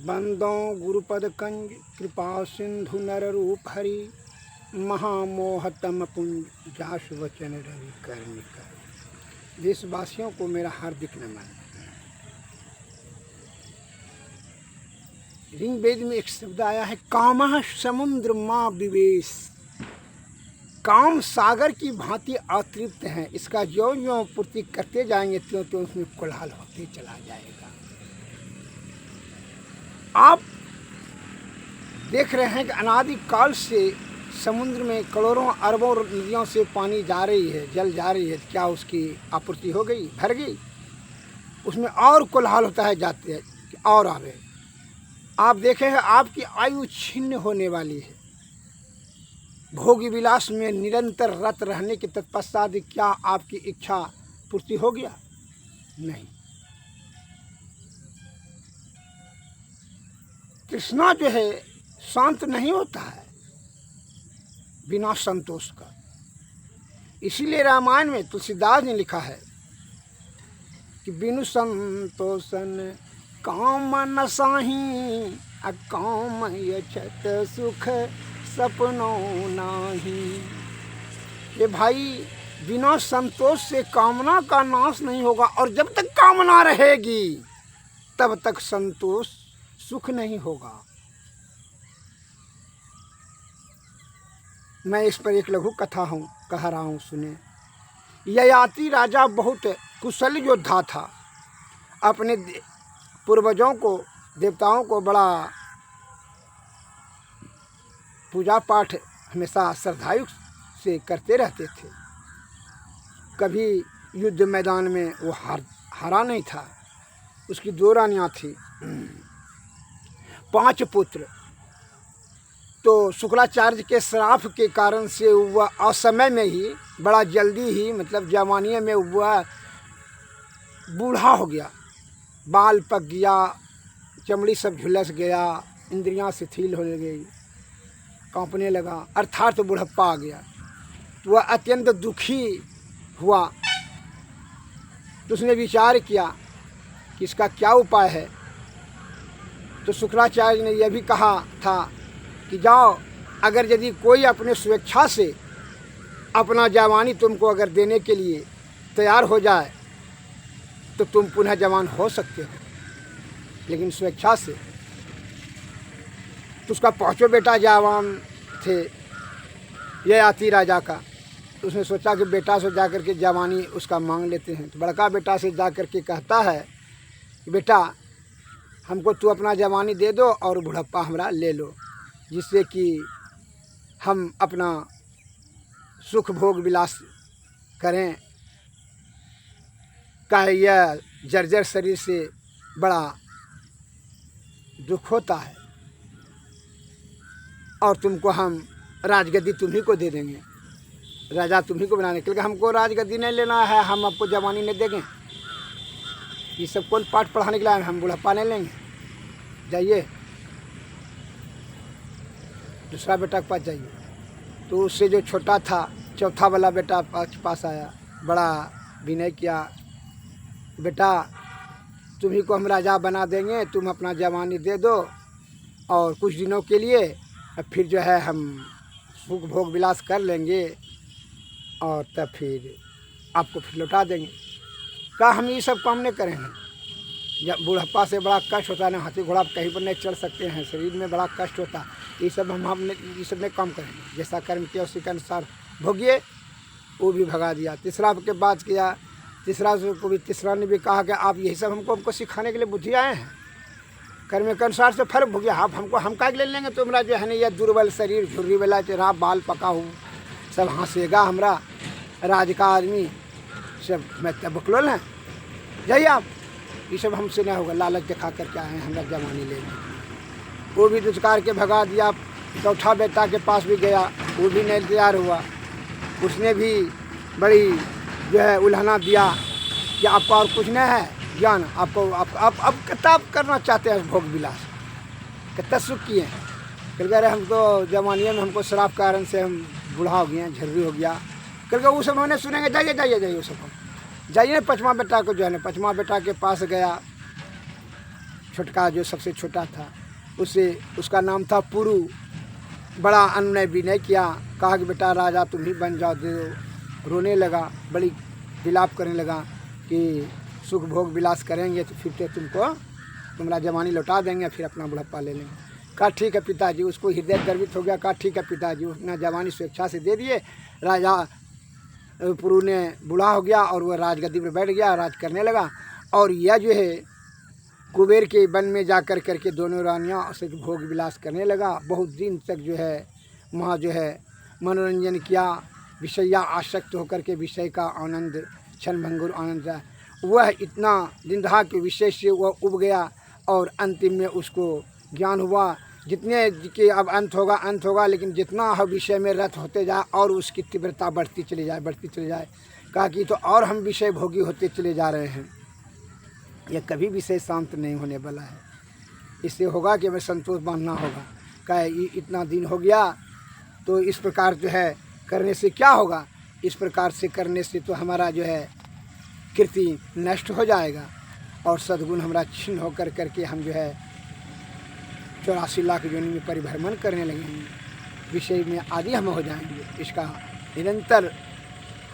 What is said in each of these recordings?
बंदों गुरुपद कंज कृपा सिंधु नर रूप हरि महामोहतम पुंज जास वचन रवि कर्णिका। देशवासियों को मेरा हार्दिक नमन। ऋग्वेद में एक शब्द आया है, कामः समुद्र माँ विवेश। काम सागर की भांति अतृप्त है, इसका ज्यों ज्यों पूर्ति करते जाएंगे त्यों त्यों उसमें कोलाहल होते चला जाएगा। आप देख रहे हैं कि अनादिकाल से समुद्र में करोड़ों अरबों नदियों से पानी जा रही है, जल जा रही है। क्या उसकी आपूर्ति हो गई, भर गई? उसमें और कोलाहल होता है, जाते हैं और आवे। आप देखे हैं आपकी आयु छिन्न होने वाली है। भोग विलास में निरंतर रत रहने के तत्पश्चात क्या आपकी इच्छा पूर्ति हो गया? नहीं। तृष्णा जो है शांत नहीं होता है बिना संतोष का। इसीलिए रामायण में तुलसीदास ने लिखा है कि बिनु संतोषन काम न साही, अकाम यछत सुख सपनों नाही। ये भाई, बिना संतोष से कामना का नाश नहीं होगा, और जब तक कामना रहेगी तब तक संतोष सुख नहीं होगा। मैं इस पर एक लघु कथा कह रहा हूँ, सुने। ययाति राजा बहुत कुशल योद्धा था। अपने पूर्वजों को, देवताओं को बड़ा पूजा पाठ हमेशा श्रद्धायु से करते रहते थे। कभी युद्ध मैदान में वो हारा नहीं था। उसकी 2 रानियाँ थी, 5 पुत्र। तो शुक्राचार्य के श्राप के कारण से वह असमय में ही, बड़ा जल्दी ही, मतलब जवानी में वह बूढ़ा हो गया। बाल पक गया, चमड़ी सब झुलस गया, इंद्रियां शिथिल होने गई, कांपने लगा, अर्थात बुढ़प्पा आ गया। तो वह अत्यंत दुखी हुआ। तो उसने विचार किया कि इसका क्या उपाय है। तो शुक्राचार्य ने यह भी कहा था कि जाओ, अगर यदि कोई अपने स्वेच्छा से अपना जवानी तुमको अगर देने के लिए तैयार हो जाए तो तुम पुनः जवान हो सकते हो, लेकिन स्वेच्छा से। तो उसका 5वां बेटा जवान थे, ययाति राजा का। तो उसने सोचा कि बेटा से जा करके जवानी उसका मांग लेते हैं। तो बड़का बेटा से जा करके कहता है कि बेटा, हमको तू अपना जवानी दे दो और बुढ़प्पा हमरा ले लो, जिससे कि हम अपना सुख भोग विलास करें। का यह जर्जर शरीर से बड़ा दुख होता है, और तुमको हम राजगद्दी तुम्ही को दे देंगे, राजा तुम्ही को बनाने के लिए। हमको राजगद्दी नहीं लेना है, हम आपको जवानी नहीं देंगे। ये सब कौन पाठ पढ़ाने के लिए, हम बुढ़प्पा नहीं लेंगे, जाइए दूसरा बेटा के पास जाइए। तो उससे जो छोटा था, 4था वाला बेटा पास आया, बड़ा विनय किया, बेटा तुम्ही को हम राजा बना देंगे, तुम अपना जवानी दे दो और कुछ दिनों के लिए, फिर जो है हम सुख भोग विलास कर लेंगे और तब फिर आपको फिर लौटा देंगे। कहा हम ये सब काम नहीं करेंगे। जब बुढ़प्पा से बड़ा कष्ट होता है ना, हाथी घोड़ा कहीं पर नहीं चढ़ सकते हैं, शरीर में बड़ा कष्ट होता है। ये सब हमने ये सब नहीं काम करेंगे, जैसा कर्म किया उसी के अनुसार भोगिए। वो भी भगा दिया। तीसरा के बाद किया, तीसरा ने भी कहा कि आप यही सब हमको सिखाने के लिए बुद्धि आए हैं, कर्म के अनुसार से फर्क हो गया। आप हमको हम का ले लेंगे, तुम्हारा जो है ना यह दुर्बल शरीर, झुर्री वाला चेहरा, बाल पका हो, सब हंसेगा हमरा राज का आदमी, सब मैं तब बकलोल हैं, जाइए आप, ये सब हमसे नहीं होगा। लालच दिखा करके आए हैं, हमरा जवानी लेंगे। वो भी दुष्कार के भगा दिया। 4था बेटा के पास भी गया, वो भी नहीं तैयार हुआ। उसने भी बड़ी जो है उल्हाना दिया कि आपका और कुछ नहीं है ज्ञान, आपको आप अब किताब करना चाहते हैं भोग विलास, कितना सुख किए हैं। कल कह रहे हम तो जवानी में हमको शराब कारण से हम बूढ़ा हो गए, झर्री हो गया। कल के वो सब उन्होंने सुनेंगे, जाइए जाइए जाइए, वो सब जाइए। 5वां बेटा को जो है ना, 5वां बेटा के पास गया छोटका जो सबसे छोटा था उसे उसका नाम था पुरु। बड़ा अनुनय विनय किया, कहा कि बेटा राजा तुम ही बन जाओ, दे दो। रोने लगा, बड़ी विलाप करने लगा कि सुख भोग विलास करेंगे तो फिर तो तुमको तुम्हारा जवानी लौटा देंगे, फिर अपना बुढ़ापा ले लेंगे। कहा ठीक है पिताजी। उसको हृदय गर्वित हो गया, कहा ठीक है पिताजी। उसने जवानी स्वेच्छा से दे दिए। राजा पुरु ने बूढ़ा हो गया और वह राजगद्दी पर बैठ गया, राज करने लगा। और यह जो है कुबेर के वन में जा कर करके दोनों रानियाँ से भोग विलास करने लगा। बहुत दिन तक जो है वहाँ जो है मनोरंजन किया, विषया आसक्त होकर के विषय का आनंद, क्षणभंगुर आनंद रहा। वह इतना दिन रहा कि विषय से वह उब गया और अंतिम में उसको ज्ञान हुआ जितने कि अब अंत होगा, लेकिन जितना हम विषय में रत होते जाए और उसकी तीव्रता बढ़ती चली जाए। कहा कि तो और हम विषय भोगी होते चले जा रहे हैं, यह कभी विषय शांत नहीं होने वाला है। इससे होगा कि हमें संतोष बांधना होगा। कहा इतना दिन हो गया तो इस प्रकार जो है करने से क्या होगा, इस प्रकार से करने से तो हमारा जो है कीर्ति नष्ट हो जाएगा और सद्गुण हमारा छिन्न होकर करके हम जो है 84 लाख योनि में परिभ्रमण करने लगेंगे, विषय में आदि हम हो जाएंगे। इसका निरंतर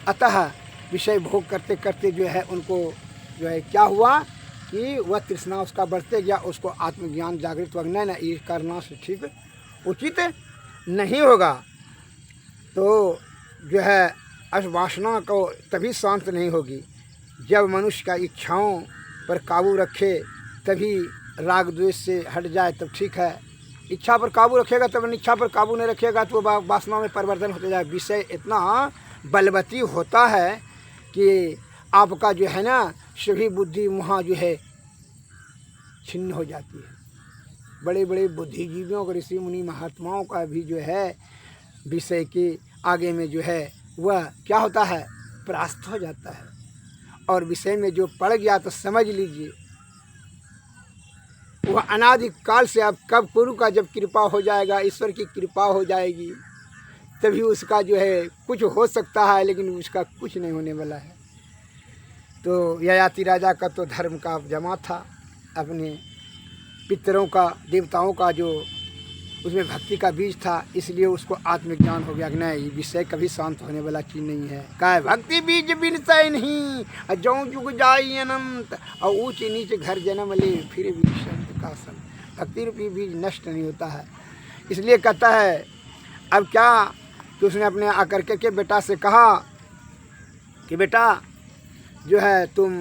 अतः विषय भोग करते करते जो है उनको जो है क्या हुआ कि वह तृष्णा उसका बढ़ते गया, उसको आत्मज्ञान जागृत हो गया। नहीं, ये करना से ठीक उचित नहीं होगा। तो जो है वासना को तभी शांत नहीं होगी जब मनुष्य का इच्छाओं पर काबू रखे, तभी राग द्वेष से हट जाए तब ठीक है। इच्छा पर काबू रखेगा तब, इच्छा पर काबू नहीं रखेगा तो वासना में परिवर्तन होते जाए। विषय इतना बलवती होता है कि आपका जो है ना सभी बुद्धि वहाँ जो है छिन्न हो जाती है। बड़े बड़े बुद्धिजीवियों को, ऋषि मुनि महात्माओं का भी जो है विषय के आगे में जो है वह क्या होता है, परास्त हो जाता है। और विषय में जो पड़ गया तो समझ लीजिए वह अनादि काल से अब कब गुरु का जब कृपा हो जाएगा, ईश्वर की कृपा हो जाएगी, तभी उसका जो है कुछ हो सकता है, लेकिन उसका कुछ नहीं होने वाला है। तो ययाति राजा का तो धर्म का जमा था, अपने पितरों का, देवताओं का जो उसमें भक्ति का बीज था, इसलिए उसको आत्मज्ञान हो गया कि नहीं, विषय कभी शांत होने वाला चीज़ नहीं है। कहा भक्ति बीज विषय नहीं, जो जुग जाई अनंत, और ऊंच नीच घर जन्म ले फिर भी संत का संत। भक्ति रूपी बीज नष्ट नहीं होता है। इसलिए कहता है अब क्या कि उसने अपने आकर के बेटा से कहा कि बेटा जो है तुम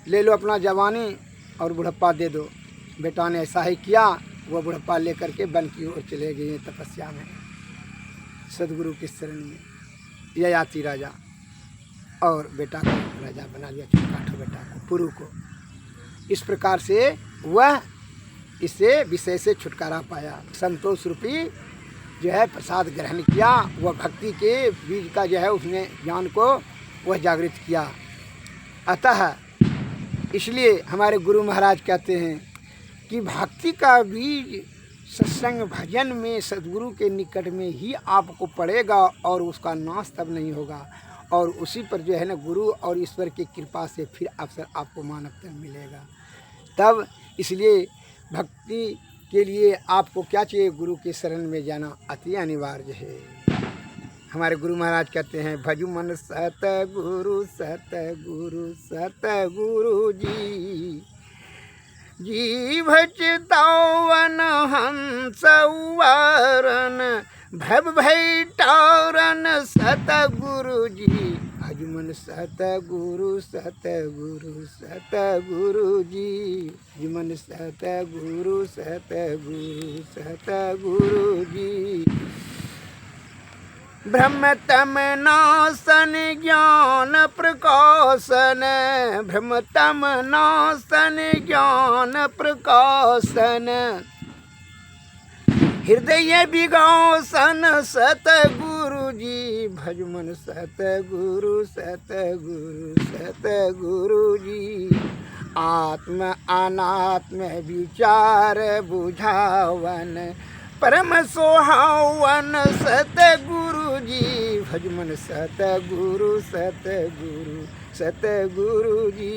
ले लो अपना जवानी और बुढ़प्पा दे दो। बेटा ने ऐसा ही किया, वह बुढ़प्पा लेकर के वन की ओर चले गए तपस्या में, सदगुरु की शरण में। ययाति राजा और बेटा को राजा बना लिया, छोटा बेटा को, पुरु को। इस प्रकार से वह इससे विषय से छुटकारा पाया, संतोष रूपी जो है प्रसाद ग्रहण किया। वह भक्ति के बीज का जो है उसने ज्ञान को वह जागृत किया। अतः इसलिए हमारे गुरु महाराज कहते हैं कि भक्ति का बीज सत्संग भजन में सद्गुरु के निकट में ही आपको पड़ेगा और उसका नाश तब नहीं होगा। और उसी पर जो है ना गुरु और ईश्वर की कृपा से फिर अवसर आपको मानवता मिलेगा। तब इसलिए भक्ति के लिए आपको क्या चाहिए, गुरु के शरण में जाना अति अनिवार्य है। हमारे गुरु महाराज कहते हैं भजु मन सतगुरु सतगुरु सतगुरु जी, जीव चितौवन हंस उवारन भव भय टारन सतगुरु जी। भजु मन सतगुरु सतगुरु सतगुरु जी, भजु मन सतगुरु सतगुरु सतगुरु जी। ब्रह्म तम नाशन ज्ञान प्रकाशन, ब्रह्म तम नाशन ज्ञान प्रकाशन, हृदय विगासन सतगुरु जी। भज मन सतगुरु सतगुरु सतगुरु जी। आत्म अनात्म विचार बुझावन परम सोहावन सतगुरु जी। भज मन सतगुरु सतगुरु सतगुरु जी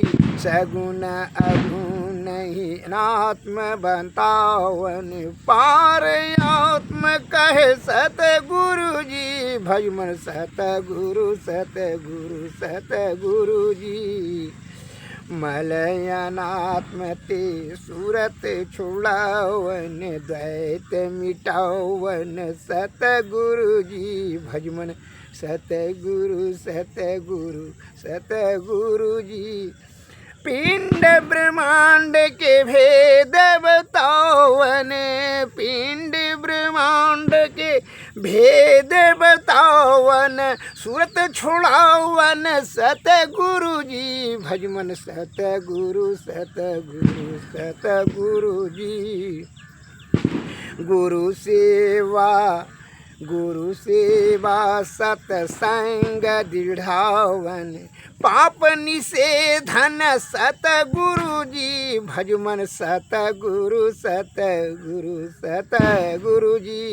सगुन अगुन ही अनात्म बनतावन पार आत्म कहे सतगुरु जी भज मन सतगुरु सतगुरु सतगुरु जी मलयनात्म ते सूरत छुड़ावन द्वैत मिटावन सतगुरु जी भज मन सतगुरु सतगुरु सतगुरु जी पिंड ब्रह्मांड के भेद बतावन पिंड ब्रह्मांड के भेद बतावन सूरत छुड़ावन सतगुरु जी भज मन सतगुरु सतगुरु सतगुरु जी गुरु सेवा सतसंग दृढ़ावन पाप निषेधन सतगुरु जी भज मन सतगुरु सतगुरु सतगुरु जी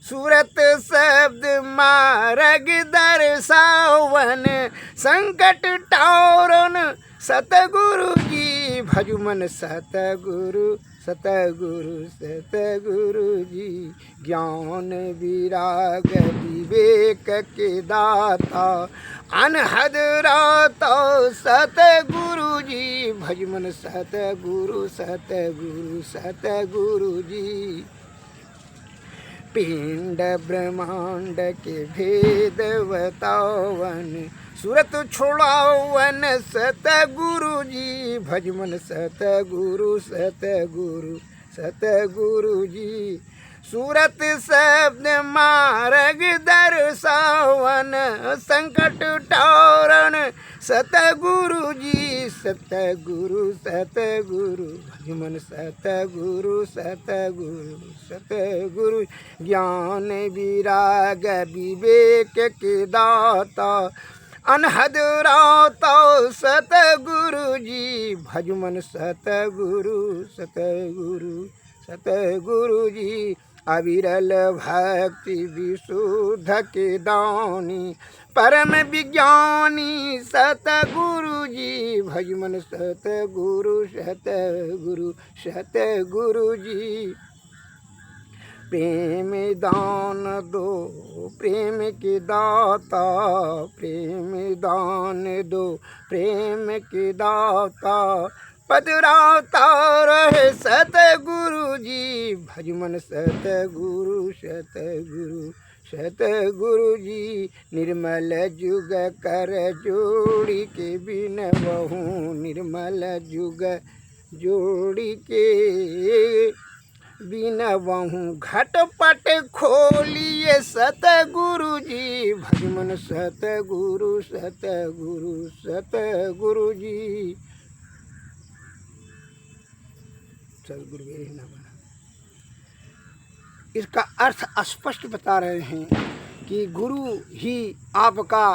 सूरत शब्द मार्ग दर्शावन संकट टारन सतगुरु जी भज मन सतगुरु सतगुरु सतगुरु जी ज्ञान विराग विवेक के दाता अनहद राता सतगुरु जी भज मन सतगुरु सतगुरु सतगुरु जी पिंड ब्रह्मांड के भेद बतावन सूरत छोड़ावन सतगुरु जी भज मन सतगुरु सतगुरु सतगुरु जी सूरत शब्द मार्ग दर्शावन संकट टारन सतगुरु जी सतगुरु सतगुरु भज मन सतगुरु सतगुरु सतगुरु ज्ञान विराग विवेक के दाता अनहद राता सतगुरु जी भज मन सतगुरु सतगुरु सतगुरु जी अविरल भक्ति विशुद्ध के दानी परम विज्ञानी सतगुरु जी भज मन सतगुरु सतगुरु सतगुरु जी प्रेम दान दो प्रेम के दाता प्रेम दान दो प्रेम के दाता पदराता रहे सतगुरु जी भज मन सतगुरु सतगुरु सतगुरु जी निर्मल जुग कर जोड़ी के बिन बहूँ निर्मल जुग जोड़ी के बिन बहूँ घटपट खोलिए सतगुरु जी भज मन सतगुरु सतगुरु सतगुरु जी सतगुरु मेरे ना बना। इसका अर्थ स्पष्ट बता रहे हैं कि गुरु ही आपका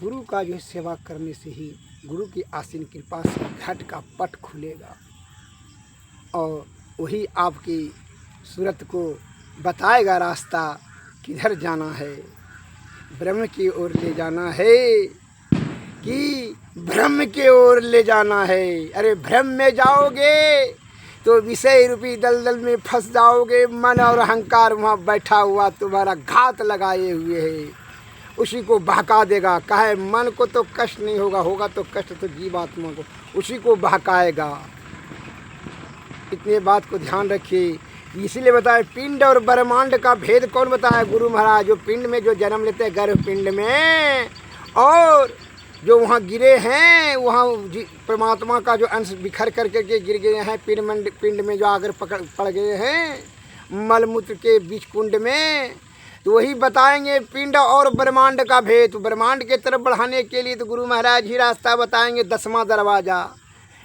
गुरु का जो सेवा करने से ही गुरु की आसीन कृपा से घट का पट खुलेगा और वही आपकी सूरत को बताएगा रास्ता किधर जाना है ब्रह्म की ओर ले जाना है कि ब्रह्म की ओर ले जाना है। अरे ब्रह्म में जाओगे तो विषय रूपी दलदल में फंस जाओगे। मन और अहंकार वहाँ बैठा हुआ तुम्हारा घात लगाए हुए है उसी को बहका देगा। कहे मन को तो कष्ट नहीं होगा होगा तो कष्ट तो जीवात्मा को उसी को बहकाएगा। इतने बात को ध्यान रखिए। इसीलिए बताए पिंड और ब्रह्मांड का भेद कौन बताया गुरु महाराज। जो पिंड में जो जन्म लेते हैं गर्भ पिंड में और जो वहाँ गिरे हैं वहाँ परमात्मा का जो अंश बिखर करके गिर गए हैं पिंड में जो आकर पड़ गए हैं मलमूत्र के बीच कुंड में तो वही बताएंगे पिंड और ब्रह्मांड का भेद। तो ब्रह्मांड के तरफ बढ़ाने के लिए तो गुरु महाराज ही रास्ता बताएंगे 10वां दरवाज़ा।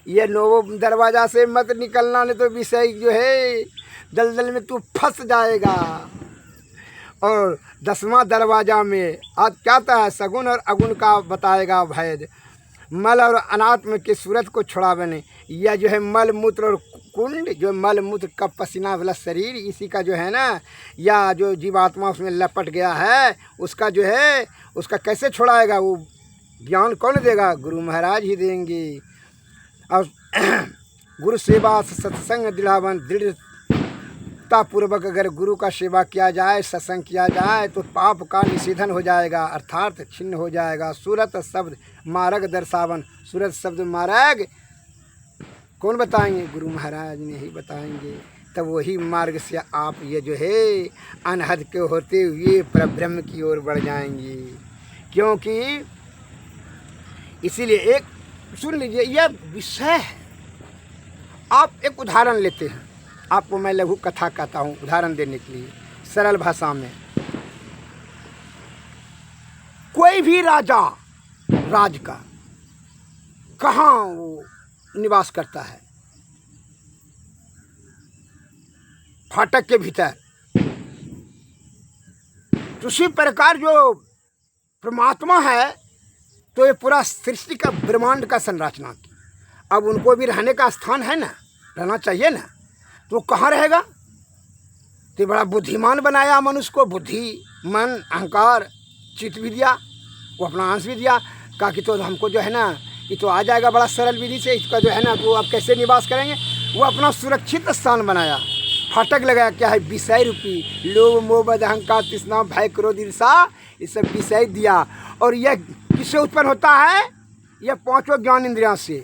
यह 9वां दरवाज़ा से मत निकलना नहीं तो विषय जो है दलदल में तू फंस जाएगा। और 10वां दरवाज़ा में आज क्या है सगुन और अगुण का बताएगा भेद। मल और अनात्म की सूरत को छुड़ावने या जो है मल मूत्र और कुंड जो मल मूत्र का पसीना वाला शरीर इसी का जो है ना या जो जीवात्मा उसमें लपट गया है उसका जो है उसका कैसे छुड़ाएगा वो ज्ञान कौन देगा गुरु महाराज ही देंगे। और गुरु सेवा सत्संग दृढ़ता पूर्वक अगर गुरु का सेवा किया जाए, सत्संग किया जाए तो पाप का निषेधन हो जाएगा, अर्थात छिन्न हो जाएगा। सूरत शब्द मार्ग दर्शावन, सूरत शब्द मार्ग कौन बताएंगे? गुरु महाराज ने ही बताएंगे। तब वही मार्ग से आप ये जो है अनहद के होते हुए परब्रह्म की ओर बढ़ जाएंगे। क्योंकि इसीलिए एक सुन लीजिए, यह विषय है। आप एक उदाहरण लेते हैं, आपको मैं लघु कथा कहता हूँ उदाहरण देने के लिए सरल भाषा में। कोई भी राजा राज का कहाँ वो निवास करता है? फाटक के भीतर। तो उसी प्रकार जो परमात्मा है तो ये पूरा सृष्टि का ब्रह्मांड का संरचना की, अब उनको भी रहने का स्थान है ना, रहना चाहिए ना, तो कहाँ रहेगा? तो बड़ा बुद्धिमान बनाया मनुष्य को, बुद्धि मन अहंकार चित्त भी दिया, वो अपना अंश भी दिया। कहा कि तो हमको जो है ना ये तो आ जाएगा बड़ा सरल विधि से, इसका जो है ना तो आप कैसे निवास करेंगे? वो अपना सुरक्षित स्थान बनाया, फाटक लगाया। क्या है? विषय रूपी लोभ मोह मद अहंकार तृष्णा भय क्रोध ईर्षा, ये सब विषय दिया। और यह किससे उत्पन्न होता है? यह पांचों ज्ञान इंद्रियों से,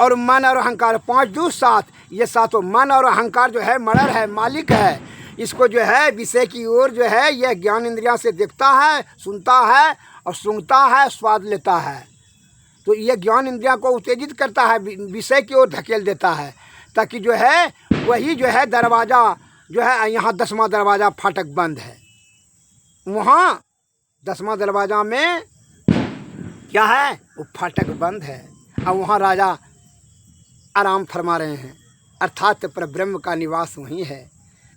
और मन और अहंकार 5 2 7, ये सातों मन और अहंकार जो है मर्डर है, मालिक है। इसको जो है विषय की ओर जो है यह ज्ञान इंद्रियों से देखता है, सुनता है और सूंघता है, स्वाद लेता है। तो यह ज्ञान इंद्रियों को उत्तेजित करता है, विषय की ओर धकेल देता है, ताकि जो है वही जो है दरवाज़ा जो है, यहाँ 10वां दरवाज़ा फाटक बंद है, वहाँ 10वां दरवाज़ा में क्या है? वो फाटक बंद है, और वहाँ राजा आराम फरमा रहे हैं, अर्थात परब्रह्म का निवास वहीं है।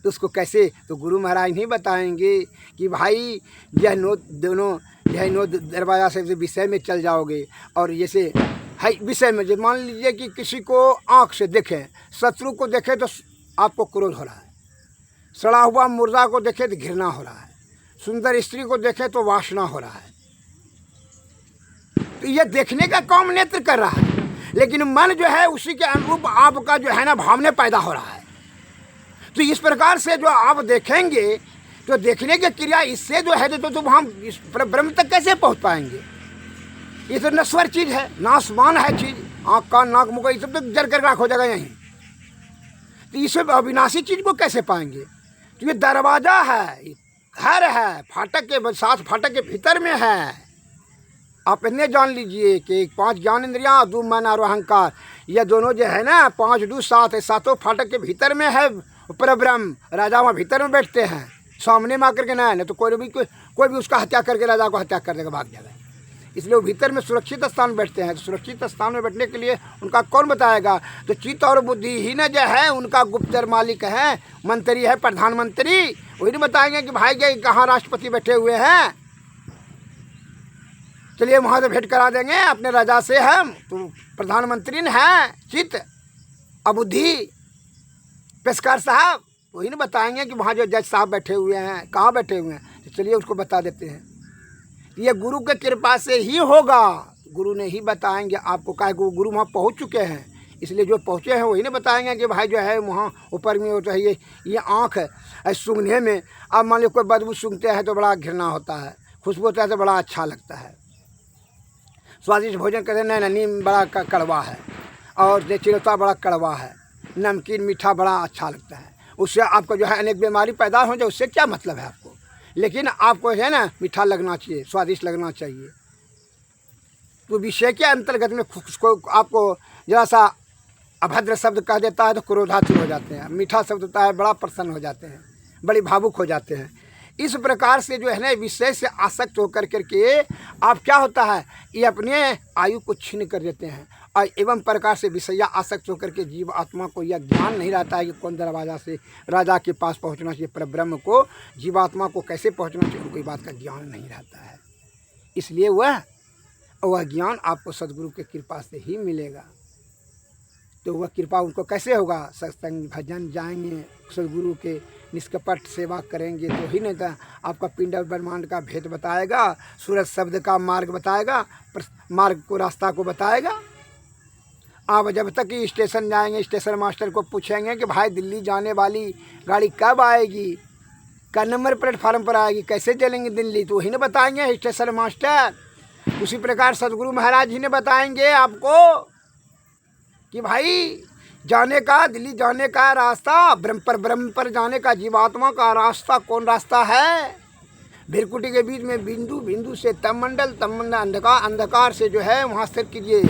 तो उसको कैसे? तो गुरु महाराज नहीं बताएंगे कि भाई यह दोनों दरवाज़ा से विषय में चल जाओगे। और जैसे है विषय में, जो मान लीजिए कि किसी को आँख से देखें, शत्रु को देखे तो आपको क्रोध हो रहा है, सड़ा हुआ मुर्दा को देखे तो घृणा हो रहा है, सुंदर स्त्री को देखे तो वासना हो रहा है। तो यह देखने का काम नेत्र कर रहा है, लेकिन मन जो है उसी के अनुरूप आपका जो है ना भावने पैदा हो रहा है। तो इस प्रकार से जो आप देखेंगे तो देखने की क्रिया इससे जो है तो हम इस ब्रह्म तक कैसे पहुंच पाएंगे? ये तो नश्वर चीज़ है, नाशवान है चीज़, आँख कान नाक मुँह ये सब तो जल कर राख हो जाएगा यहीं। तो इसे अविनाशी चीज़ को कैसे पाएंगे? तो ये दरवाज़ा है, घर है, फाटक के साथ फाटक के भीतर में है। आप इतने जान लीजिए कि 5 ज्ञान इंद्रियाँ 2 मन और अहंकार, ये दोनों जो है ना 5 2 7 सातों फाटक के भीतर में है परब्रह्म। राजा वहाँ भीतर में बैठते हैं, सामने में आकर के ना तो कोई भी उसका हत्या करके राजा को हत्या कर देगा, भाग जाएगा। इसलिए वो भीतर में सुरक्षित स्थान बैठते हैं। तो सुरक्षित स्थान में बैठने के लिए उनका कौन बताएगा? तो चित्त और बुद्धि ही न जो है उनका गुप्तर मालिक है, मंत्री है, प्रधानमंत्री, वही नहीं बताएंगे कि भाई ये कहाँ राष्ट्रपति बैठे हुए हैं, चलिए वहाँ से भेंट करा देंगे अपने राजा से। हम तो प्रधानमंत्री न है चित्त अबुद्धि पेशकार साहब, वही नहीं बताएंगे कि वहाँ जो जज साहब बैठे हुए हैं कहाँ बैठे हुए हैं। तो चलिए उसको बता देते हैं। ये गुरु के कृपा से ही होगा, गुरु ने ही बताएंगे आपको। क्या गुरु वहाँ पहुँच चुके हैं, इसलिए जो पहुँचे हैं वही नहीं बताएंगे कि भाई जो है वहाँ ऊपर में होता है ये आँख है सूंघने में। अब मान लो कोई बदबू सूंघते हैं तो बड़ा घृणा होता है, खुशबू होता है तो बड़ा अच्छा लगता है, स्वादिष्ट भोजन करते हैं, नहीं नीम बड़ा कड़वा है, और चिरौता बड़ा कड़वा है, नमकीन मीठा बड़ा अच्छा लगता है। उससे आपको जो है अनेक बीमारी पैदा हो जाए, उससे क्या मतलब है आपको? लेकिन आपको है ना मीठा लगना चाहिए, स्वादिष्ट लगना चाहिए। तो विषय के अंतर्गत में आपको जरा सा अभद्र शब्द कह देता है तो क्रोधातुर हो जाते हैं, मीठा शब्द होता है बड़ा प्रसन्न हो जाते हैं, बड़ी भावुक हो जाते हैं। इस प्रकार से जो है ना विषय से आसक्त होकर करके आप क्या होता है, ये अपने आयु को छीन कर देते हैं। और एवं प्रकार से विषया आसक्त होकर के जीव आत्मा को यह ज्ञान नहीं रहता है कि कौन दरवाज़ा से राजा के पास पहुंचना चाहिए, परब्रह्म को जीवात्मा को कैसे पहुंचना चाहिए, उनको बात का ज्ञान नहीं रहता है। इसलिए वह ज्ञान आपको सद्गुरु के कृपा से ही मिलेगा। तो वह कृपा उनको कैसे होगा? सत्संग भजन जाएंगे, सद्गुरु के निष्कपट सेवा करेंगे तो ही नहीं। तो आपका पिंड ब्रह्मांड का भेद बताएगा, सूरज शब्द का मार्ग बताएगा, मार्ग को रास्ता को बताएगा। आप जब तक कि स्टेशन जाएंगे, स्टेशन मास्टर को पूछेंगे कि भाई दिल्ली जाने वाली गाड़ी कब आएगी, क्या नंबर प्लेटफार्म पर आएगी, कैसे चलेंगे दिल्ली, तो वही ना बताएंगे स्टेशन मास्टर। उसी प्रकार सदगुरु महाराज जी ने बताएंगे आपको कि भाई जाने का, दिल्ली जाने का रास्ता, ब्रह्म पर जाने का जीवात्मा का रास्ता कौन रास्ता है। भीरकुटी के बीच में बिंदु, बिंदु से तम मंडल, अंधकार, अंधकार से जो है वहाँ स्थिर कीजिए।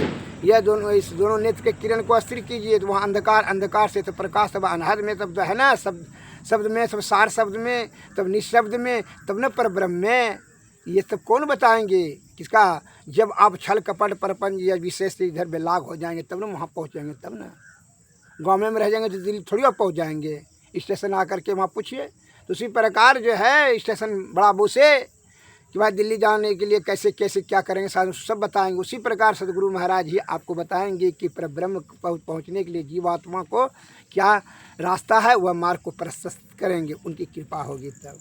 यह दोनों, इस दोनों नेत्र के किरण को अस्थिर कीजिए तो वहाँ अंधकार, अंधकार से तो प्रकाश, तब अनहद में, तब है ना शब्द में, सब सार शब्द में, तब निःशब्द में, तब न पर ब्रह्म में। ये सब कौन बताएंगे किसका, जब आप छल कपट परपंच या विशेष से इधर बेलाग हो जाएंगे तब ना वहाँ पहुँचेंगे, तब ना। गाँव में रह जाएंगे तो दिल्ली थोड़ी आप पहुँच जाएंगे। स्टेशन आकर के वहाँ पूछिए। तो उसी प्रकार जो है स्टेशन बड़ा बू से कि भाई दिल्ली जाने के लिए कैसे कैसे क्या करेंगे, सब बताएंगे। उसी प्रकार सदगुरु महाराज ही आपको बताएंगे कि परब्रह्म पहुँचने के लिए जीवात्मा को क्या रास्ता है, वह मार्ग को प्रशस्त करेंगे। उनकी कृपा होगी तब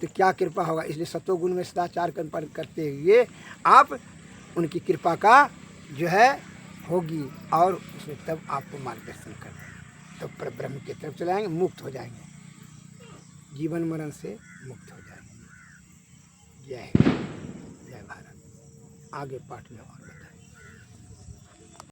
तो क्या कृपा होगा। इसलिए सतोगुण में सदाचार करते हुए आप उनकी कृपा का जो है होगी और उसमें तब आपको मार्गदर्शन कर देंगे, तब परब्रह्म की तरफ चलाएंगे, मुक्त हो जाएंगे, जीवन मरण से मुक्त हो जाएंगे। जय हिंद, जय भारत। आगे पाठ में और